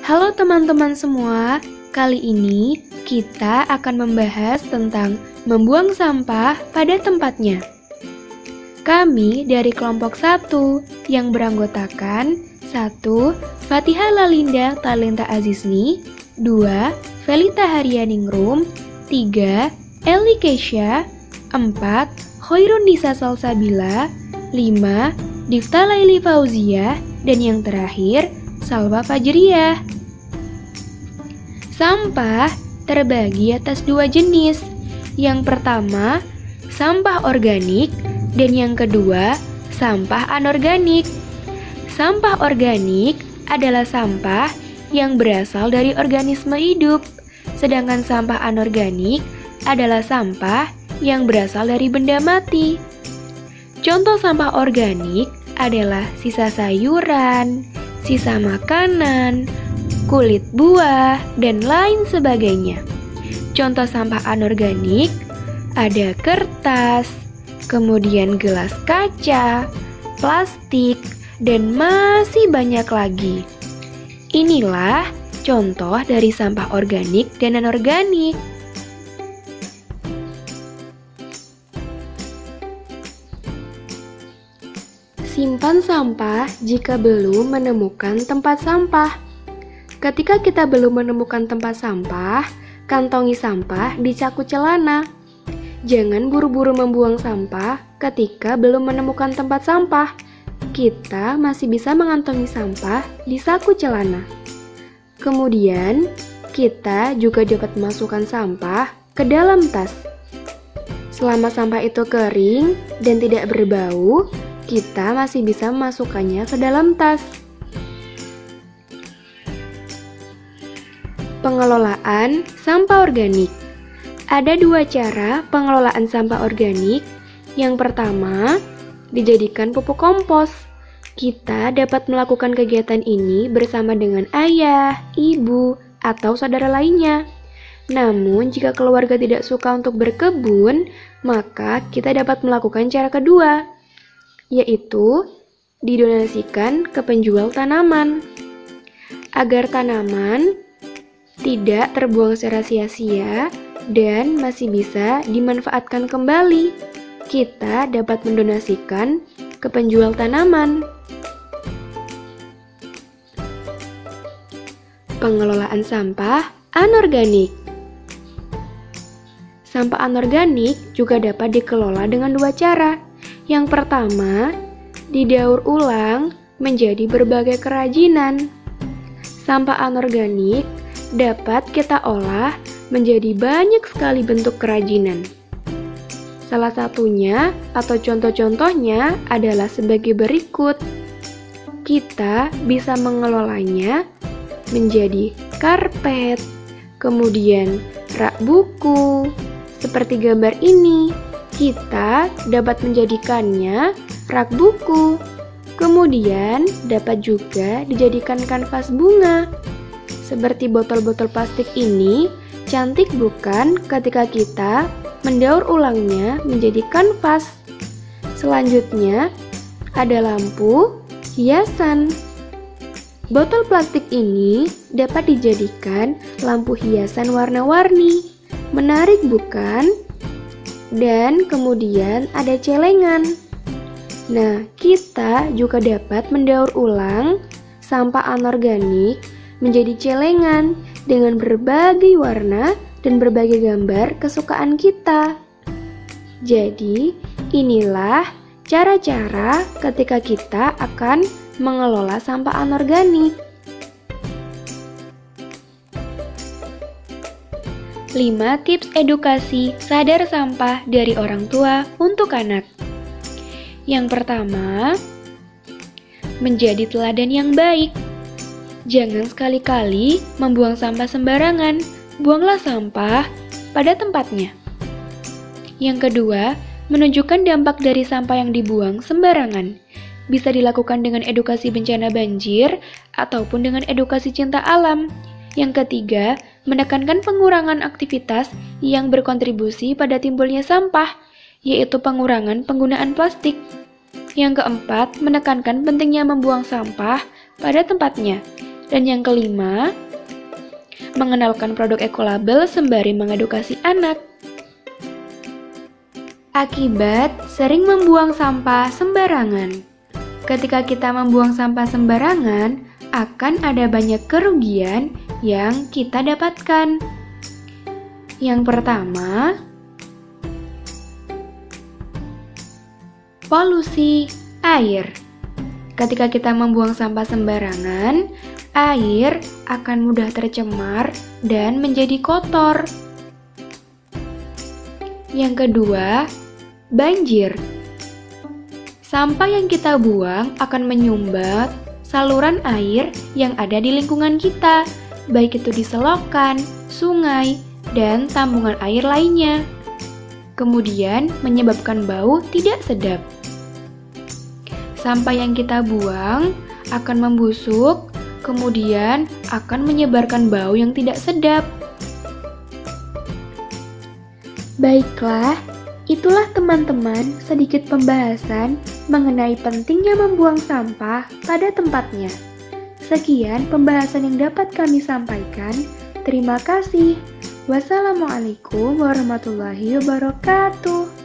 Halo teman-teman semua, kali ini kita akan membahas tentang membuang sampah pada tempatnya. Kami dari kelompok 1 yang beranggotakan 1. Fatihah Lalinda Talenta Azizni, 2. Felita Harianingrum, 3. Eli Kesha, 4. Khairun Nisa Salsabila, 5. Difta Laili Fauzia, dan yang terakhir Salwa Fajriyah. Sampah terbagi atas dua jenis. Yang pertama, sampah organik, dan yang kedua, sampah anorganik. Sampah organik adalah sampah yang berasal dari organisme hidup, sedangkan sampah anorganik adalah sampah yang berasal dari benda mati. Contoh sampah organik adalah sisa sayuran, sisa makanan, kulit buah, dan lain sebagainya. Contoh sampah anorganik ada kertas, kemudian gelas kaca, plastik, dan masih banyak lagi. Inilah contoh dari sampah organik dan anorganik. Simpan sampah jika belum menemukan tempat sampah. Ketika kita belum menemukan tempat sampah, kantongi sampah di saku celana. Jangan buru-buru membuang sampah ketika belum menemukan tempat sampah. Kita masih bisa mengantongi sampah di saku celana. Kemudian, kita juga dapat memasukkan sampah ke dalam tas. Selama sampah itu kering dan tidak berbau, kita masih bisa memasukkannya ke dalam tas. Pengelolaan sampah organik. Ada dua cara pengelolaan sampah organik. Yang pertama, dijadikan pupuk kompos. Kita dapat melakukan kegiatan ini bersama dengan ayah, ibu, atau saudara lainnya. Namun, jika keluarga tidak suka untuk berkebun, maka kita dapat melakukan cara kedua, yaitu didonasikan ke penjual tanaman. Agar tanaman tidak terbuang secara sia-sia dan masih bisa dimanfaatkan kembali, kita dapat mendonasikan ke penjual tanaman. Pengelolaan sampah anorganik. Sampah anorganik juga dapat dikelola dengan dua cara. Yang pertama, didaur ulang menjadi berbagai kerajinan. Sampah anorganik dapat kita olah menjadi banyak sekali bentuk kerajinan. Salah satunya atau contoh-contohnya adalah sebagai berikut. Kita bisa mengelolanya menjadi karpet, kemudian rak buku, seperti gambar ini. Kita dapat menjadikannya rak buku, kemudian dapat juga dijadikan kanvas bunga. Seperti botol-botol plastik ini, cantik bukan ketika kita mendaur ulangnya menjadi kanvas. Selanjutnya, ada lampu hiasan. Botol plastik ini dapat dijadikan lampu hiasan warna-warni. Menarik bukan? Dan kemudian ada celengan. Nah, kita juga dapat mendaur ulang sampah anorganik menjadi celengan dengan berbagai warna dan berbagai gambar kesukaan kita. Jadi, inilah cara-cara ketika kita akan mengelola sampah anorganik. 5 tips edukasi sadar sampah dari orang tua untuk anak. Yang pertama, menjadi teladan yang baik. Jangan sekali-kali membuang sampah sembarangan. Buanglah sampah pada tempatnya. Yang kedua, menunjukkan dampak dari sampah yang dibuang sembarangan. Bisa dilakukan dengan edukasi bencana banjir ataupun dengan edukasi cinta alam. Yang ketiga, menekankan pengurangan aktivitas yang berkontribusi pada timbulnya sampah, yaitu pengurangan penggunaan plastik. Yang keempat, menekankan pentingnya membuang sampah pada tempatnya. Dan yang kelima, mengenalkan produk ekolabel sembari mengedukasi anak. Akibat sering membuang sampah sembarangan. Ketika kita membuang sampah sembarangan, akan ada banyak kerugian yang kita dapatkan. Yang pertama, polusi air. Ketika kita membuang sampah sembarangan, air akan mudah tercemar dan menjadi kotor. Yang kedua, banjir. Sampah yang kita buang akan menyumbat saluran air yang ada di lingkungan kita, baik itu di selokan, sungai, dan tambungan air lainnya. Kemudian menyebabkan bau tidak sedap. Sampah yang kita buang akan membusuk, kemudian akan menyebarkan bau yang tidak sedap. Baiklah, itulah teman-teman sedikit pembahasan mengenai pentingnya membuang sampah pada tempatnya. Sekian pembahasan yang dapat kami sampaikan. Terima kasih. Wassalamualaikum warahmatullahi wabarakatuh.